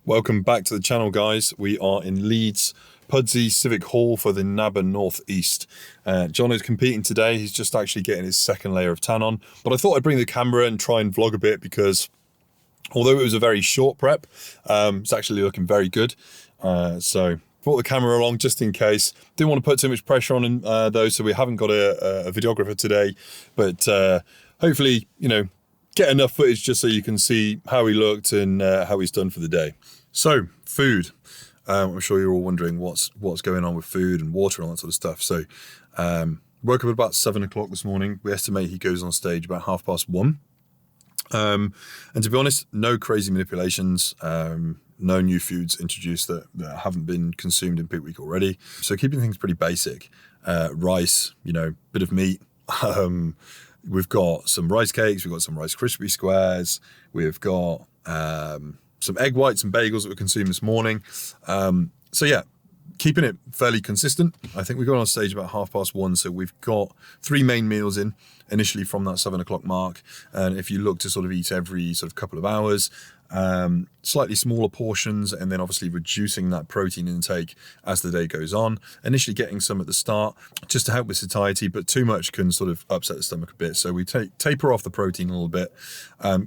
Welcome back to the channel, guys. We are in Leeds Pudsey Civic Hall for the NABBA Northeast. Jonno's competing today. He's just actually getting his second layer of tan on. But I thought I'd bring the camera and try and vlog a bit because although it was a very short prep, it's actually looking very good. So brought the camera along just in case. Didn't want to put too much pressure on him though, so we haven't got a videographer today. But hopefully, you know, get enough footage just so you can see how he looked and how he's done for the day. So, food. I'm sure you're all wondering what's going on with food and water and all that sort of stuff. So, woke up at about 7 o'clock this morning. We estimate he goes on stage about 1:30. And to be honest, no crazy manipulations, no new foods introduced that haven't been consumed in peak week already. So keeping things pretty basic. Rice, you know, bit of meat. We've got some rice cakes, we've got some Rice Krispie squares, we've got some egg whites and bagels that we consumed this morning. So yeah, keeping it fairly consistent. I think we got on stage about 1:30, so we've got 3 main meals in initially from that 7 o'clock mark. And if you look to sort of eat every sort of couple of hours, slightly smaller portions, and then obviously reducing that protein intake as the day goes on. Initially getting some at the start just to help with satiety, but too much can sort of upset the stomach a bit. So we taper off the protein a little bit,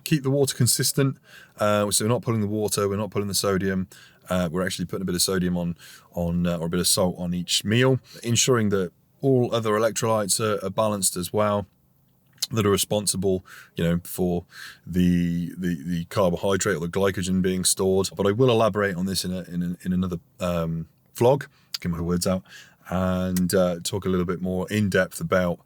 keep the water consistent. So we're not pulling the water, we're not pulling the sodium. We're actually putting a bit of sodium on or a bit of salt on each meal, ensuring that all other electrolytes are balanced as well, that are responsible, you know, for the carbohydrate or the glycogen being stored. But I will elaborate on this in another vlog, get my words out, and talk a little bit more in depth about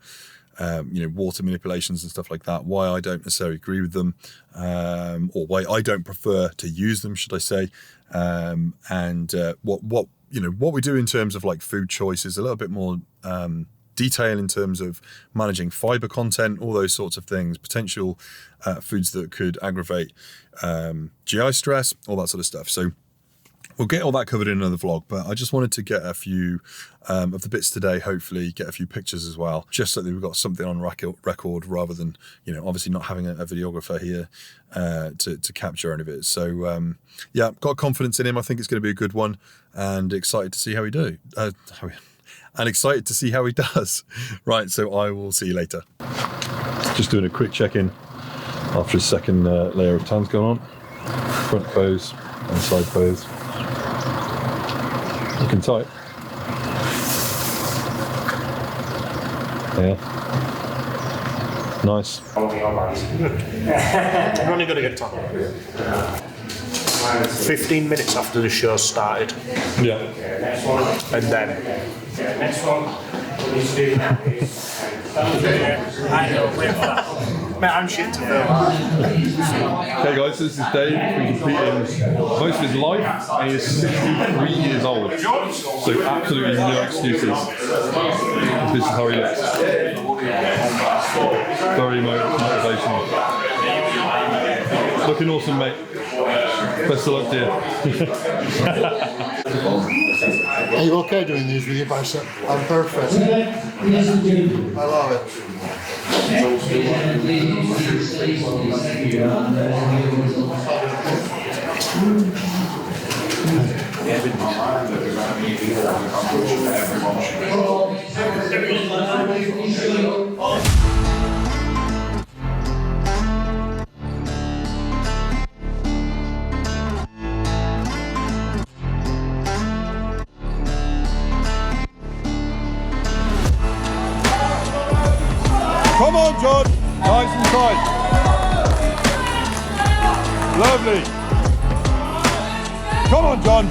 you know, water manipulations and stuff like that, why I don't necessarily agree with them, or why I don't prefer to use them, should I say, and what you know, what we do in terms of like food choices, a little bit more detail in terms of managing fiber content, all those sorts of things, potential foods that could aggravate GI stress, all that sort of stuff. So we'll get all that covered in another vlog, but I just wanted to get a few of the bits today, hopefully get a few pictures as well, just so that we've got something on record rather than, you know, obviously not having a videographer here to capture any of it. So yeah, got confidence in him. I think it's going to be a good one, and excited to see how he does. Right, so I will see you later. Just doing a quick check-in after his second layer of tan's gone on. Front pose and side pose. Looking tight. Yeah. Nice. We're only going to get top. 15 minutes after the show started. Yeah. And then. Next one. What you do now is. I know, wait for that. Man, I'm shit to film. Okay guys, so this is Dave. He's competing most of his life, and he is 63 years old. So absolutely no excuses. This is how he looks. Very motivational. Looking awesome, mate. Best of luck, dear. Are you okay doing these with your bicep? I'm perfect. I love it. Come on, John. Nice and tight. Lovely. Come on, John.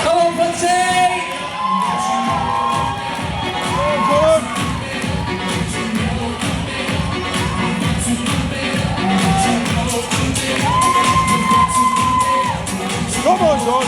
Come on, Physique! Come on, John.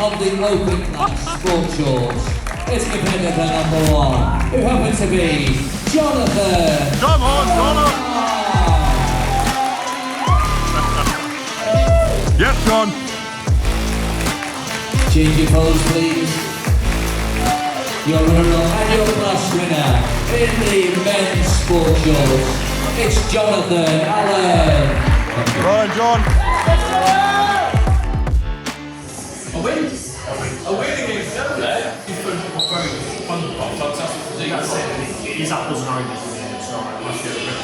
Of the open class sport shorts. It's competitor number 1, who happens to be Jonathan. Come on, Jonno! Yes, John. Change your pose, please. Your rural and your class winner in the men's sport shows. It's Jonathan Allen. Right, John. A win against them there. Fantastic physique. That's it. He's apples and oranges with him. It's not like must get a bit of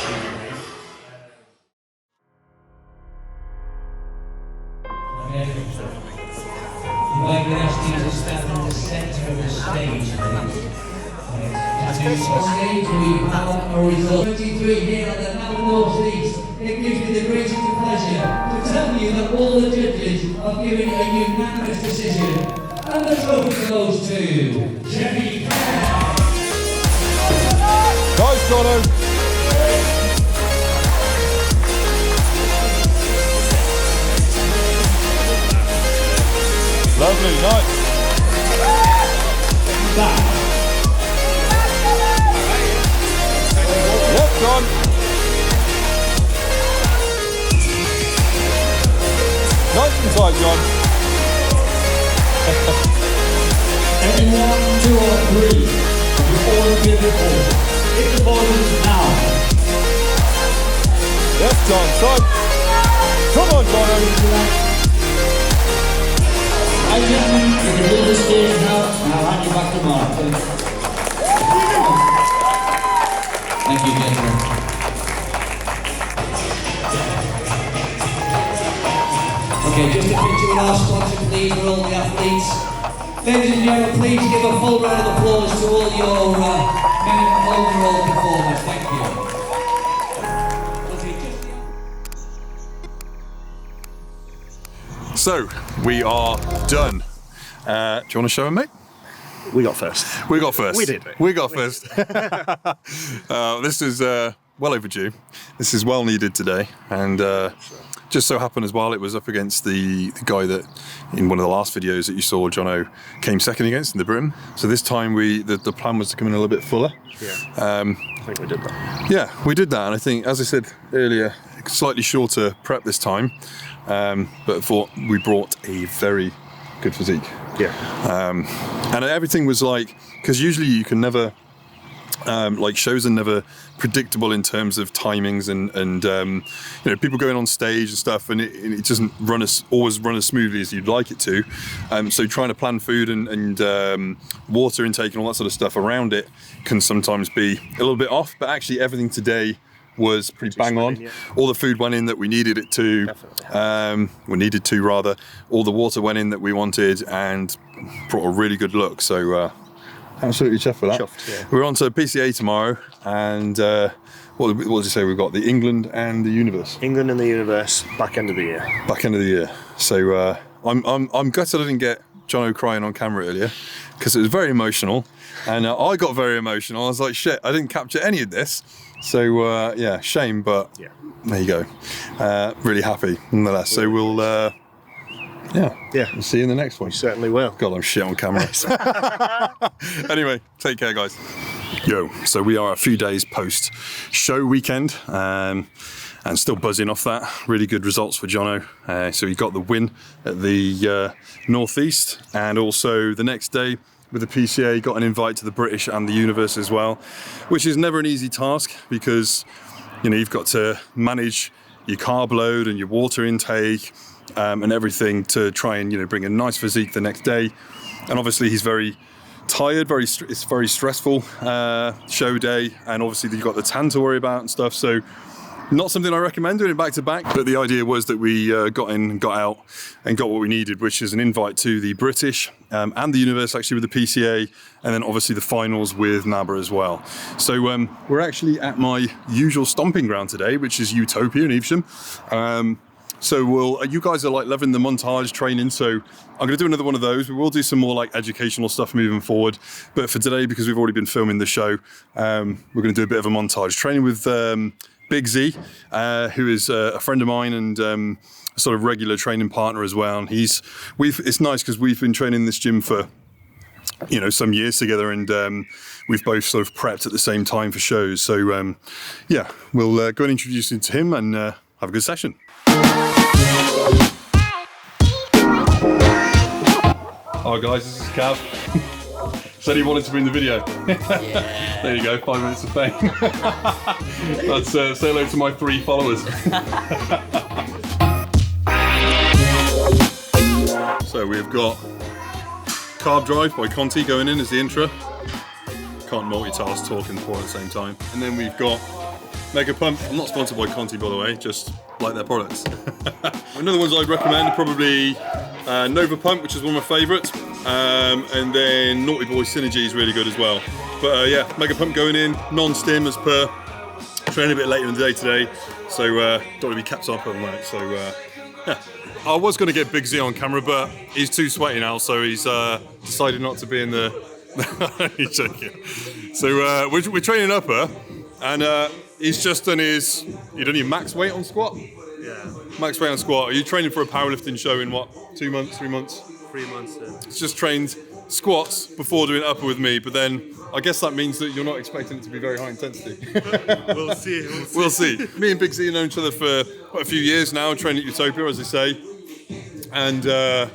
If I could ask you to stand in the centre of the stage, please. At this stage, we have a result. 23 here at the NABBA Northeast. It gives me the greatest of pleasure to tell you that all the judges have given a unanimous decision. And the trophy goes to Jenny. Nice, Jonno. Lovely, nice. Yep, John. Nice inside, John. Anyone, 2 or 3, you all give it all. Hit the borders now. Yes, John, son. Come on, Jonno. I gentlemen, you can leave the stage now, and I'll hand you back to Mark. Thank you, gentlemen. Okay, just a picture with our sponsor, please, for all the athletes. Ladies and gentlemen, please give a full round of applause to all your men overall performers. Thank you. So, we are done. Do you want to show him, mate? We got first. We got first. We did. We got first. This is well overdue. This is well needed today. And just so happened as well, it was up against the guy that in one of the last videos that you saw, Jonno came second against in the Britain. So this time the plan was to come in a little bit fuller. Yeah. I think we did that. Yeah, we did that. And I think, as I said earlier, slightly shorter prep this time. But thought we brought a very good physique. Yeah. And everything was like, because usually you can never, like shows are never predictable in terms of timings and you know, people going on stage and stuff, and it doesn't always run as smoothly as you'd like it to. So trying to plan food and water intake and all that sort of stuff around it can sometimes be a little bit off, but actually everything today was pretty bang on. Yeah. All the food went in that we needed it to. All the water went in that we wanted and brought a really good look. So absolutely chuffed for that. Chuffed, yeah. We're on to PCA tomorrow, and what did you say? We've got the England and the Universe. England and the Universe, back end of the year. Back end of the year. So I'm gutted I didn't get Jonno crying on camera earlier, because it was very emotional, and I got very emotional. I was like, shit, I didn't capture any of this. So yeah, shame, but Yeah. there you go. Really happy nonetheless. So we'll we'll see you in the next one. Certainly will. God, I'm shit on camera. Anyway, take care, guys. Yo, so we are a few days post show weekend, and still buzzing off that. Really good results for Jonno. So he got the win at the Northeast, and also the next day with the PCA got an invite to the British and the Universe as well, which is never an easy task, because you know, you've got to manage your carb load and your water intake and everything to try and, you know, bring a nice physique the next day. And obviously he's very tired, it's very stressful show day, and obviously you've got the tan to worry about and stuff. So not something I recommend doing it back to back, but the idea was that we got in and got out and got what we needed, which is an invite to the British and the Universe, actually, with the PCA, and then obviously the finals with NABBA as well. So we're actually at my usual stomping ground today, which is Utopia in Evesham. So you guys are like loving the montage training, so I'm going to do another one of those. We will do some more like educational stuff moving forward, but for today, because we've already been filming the show, we're going to do a bit of a montage training with Big Z, who is a friend of mine and a sort of regular training partner as well. And it's nice because we've been training in this gym for you know, some years together, and we've both sort of prepped at the same time for shows. So yeah, we'll go and introduce you to him and have a good session. Hi guys, this is Cav. Said he wanted to be in the video. Yeah. There you go, 5 minutes of fame. Let's say hello to my 3 followers. So we've got Carb Drive by Conti going in as the intro. Can't multitask, talk and pour at the same time. And then we've got Mega Pump. I'm not sponsored by Conti, by the way, just like their products. Another ones I'd recommend are probably Nova Pump, which is one of my favourites. And then Naughty Boy Synergy is really good as well. But yeah, Mega Pump going in, non-stim as per. Training a bit later in the day today, so don't want to be kept up on that. So yeah. I was going to get Big Z on camera, but he's too sweaty now, so he's decided not to be in the... He's joking. So we're training upper, and he's just done his... You done your max weight on squat? Yeah. Max weight on squat. Are you training for a powerlifting show in what, 2 months, 3 months? 3 months, yeah. It's just trained squats before doing upper with me, but then I guess that means that you're not expecting it to be very high intensity. We'll see. We'll see. Me and Big Z have known each other for quite a few years now, training at Utopia, as they say. And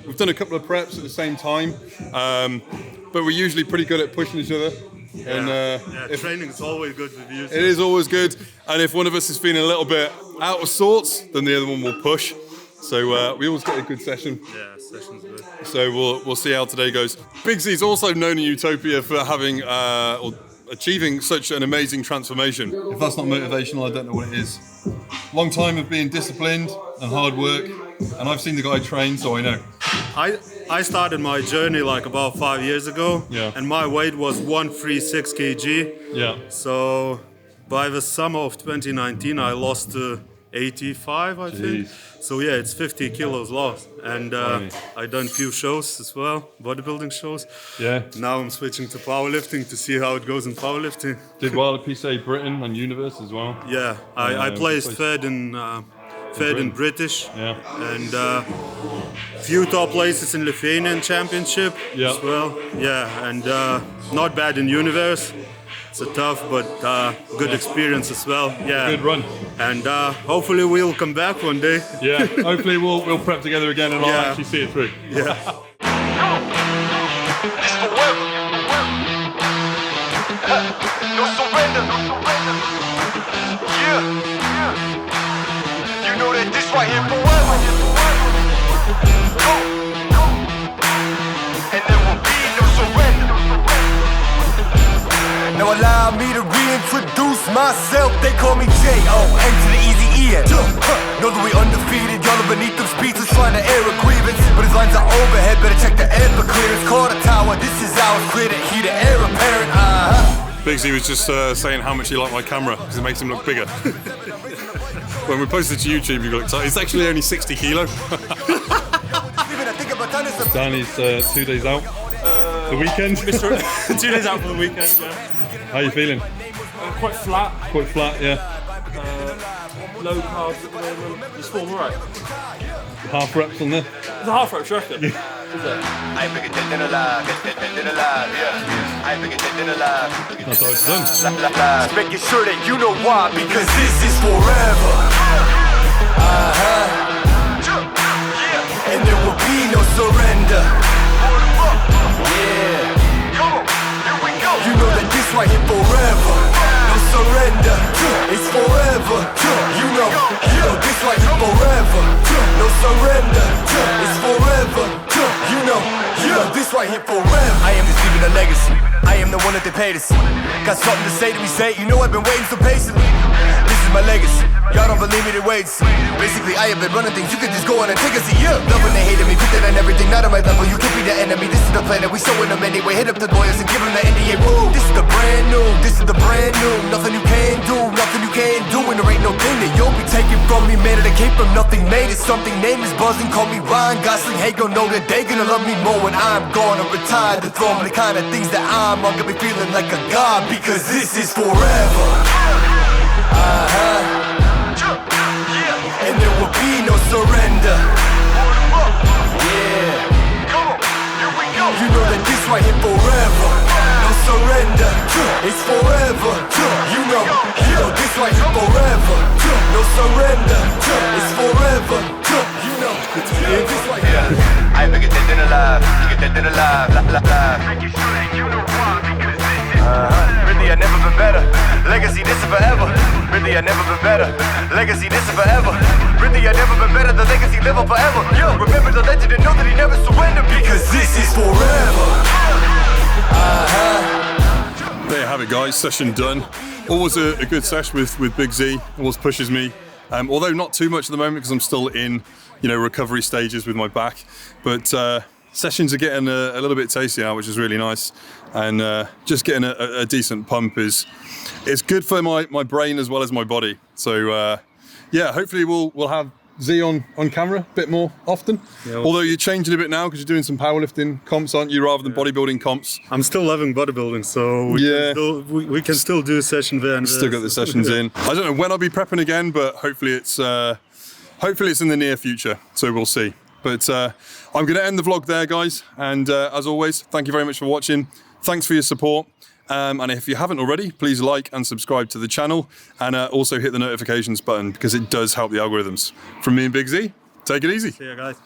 we've done a couple of preps at the same time, but we're usually pretty good at pushing each other. Yeah, And training is always good with you. it is always good. And if one of us is feeling a little bit out of sorts, then the other one will push. So we always get a good session. Yeah, session's good. So we'll see how today goes. Big Z's also known in Utopia for having or achieving such an amazing transformation. If that's not motivational, I don't know what it is. Long time of being disciplined and hard work, and I've seen the guy train, so I know. I started my journey like about 5 years ago, Yeah. and my weight was 136 kg. Yeah. So by the summer of 2019, I lost 85, I think. Jeez. So yeah, it's 50 kilos lost, and I done few shows as well, bodybuilding shows. Yeah. Now I'm switching to powerlifting to see how it goes in powerlifting. Did well at PCA Britain and Universe as well. Yeah, I placed third in British, Yeah. and few top places in Lithuanian Championship Yeah. as well. Yeah, and not bad in Universe. It's a tough but good experience as well. Yeah. Good run. And hopefully we'll come back one day. Yeah. Hopefully we'll prep together again and I'll Yeah. actually see it through. Yeah. No surrender. Yeah. You know that this right here forever. Go. And there will be no surrender. Now allow me to reintroduce myself. They call me J.O. N to the easy E-N. Know that we undefeated. Y'all are beneath them speeches trying to air a grievance, but his lines are overhead. Better check the air for clearance. Call the tower. This is ours. Clear the heat. The air apparent. Big Z was just saying how much he liked my camera because it makes him look bigger. When we posted to YouTube, you looked. It's actually only 60 kilo. Danny's 2 days out. The weekend. 2 days out for the weekend, yeah. How are you feeling? Quite flat, Quite flat, yeah. low carbs at the moment. It's form alright. Half reps on there. It's a half rep, do you reckon? Is it? I ain't bigger than alive, yeah. I ain't bigger than alive. That's how it's done. Making sure that you know why, because this is forever. And there will be no surrender. Yeah. Come on, here we go. You know that this right here forever. No surrender. It's forever. You know this right here forever. No surrender. It's forever. You know this right here forever. I am just leaving a legacy. I am the one that they paid to see. Got something to say to me, say. You know I've been waiting so patiently. This is my legacy. Y'all don't believe me, then wait and see. Basically, I have been running things. You can just go on and take a seat. Yeah. Loving they hating me, put that on everything. Not on my level. You can't be the enemy. This is the plan that we showing them anyway. Hit up the lawyers and give them the NDA. Woo! This is the brand new. This is the brand new. Nothing you can do. Nothing you can do. And there ain't no thing that you'll be taking from me. Man, that came from nothing. Made it something. Name is buzzing. Call me Ryan Gosling. Hey, gon' know that they gonna love me more when I'm gone or retired. The throne, the kind of things that I'm gonna be feeling like a god, because this is forever. And there will be no surrender. Yeah. You know that this right here forever. No surrender, it's forever. You know this right here forever. No surrender, it's forever. You know this right here. I ain't bigger than alive, bigger than alive, live. Really, I never been better. Legacy, this is forever. Really, I never been better. Legacy, this is forever. Really, I never been better. The legacy live on forever. Yo, remember the legend and know that he never surrendered because this is forever. There you have it, guys. Session done. Always a good session with Big Z. Always pushes me. Although not too much at the moment because I'm still in, recovery stages with my back. But sessions are getting a little bit tasty now, which is really nice. And just getting a decent pump it's good for my brain as well as my body. So yeah, hopefully we'll have Z on camera a bit more often. Yeah, although you're changing a bit now because you're doing some powerlifting comps, aren't you, rather than bodybuilding comps? I'm still loving bodybuilding, so we can still do a session there. And still got the sessions in. I don't know when I'll be prepping again, but hopefully it's in the near future. So we'll see. But I'm going to end the vlog there, guys. And as always, thank you very much for watching. Thanks for your support. And if you haven't already, please like and subscribe to the channel, and also hit the notifications button because it does help the algorithms. From me and Big Z, take it easy. See ya, guys.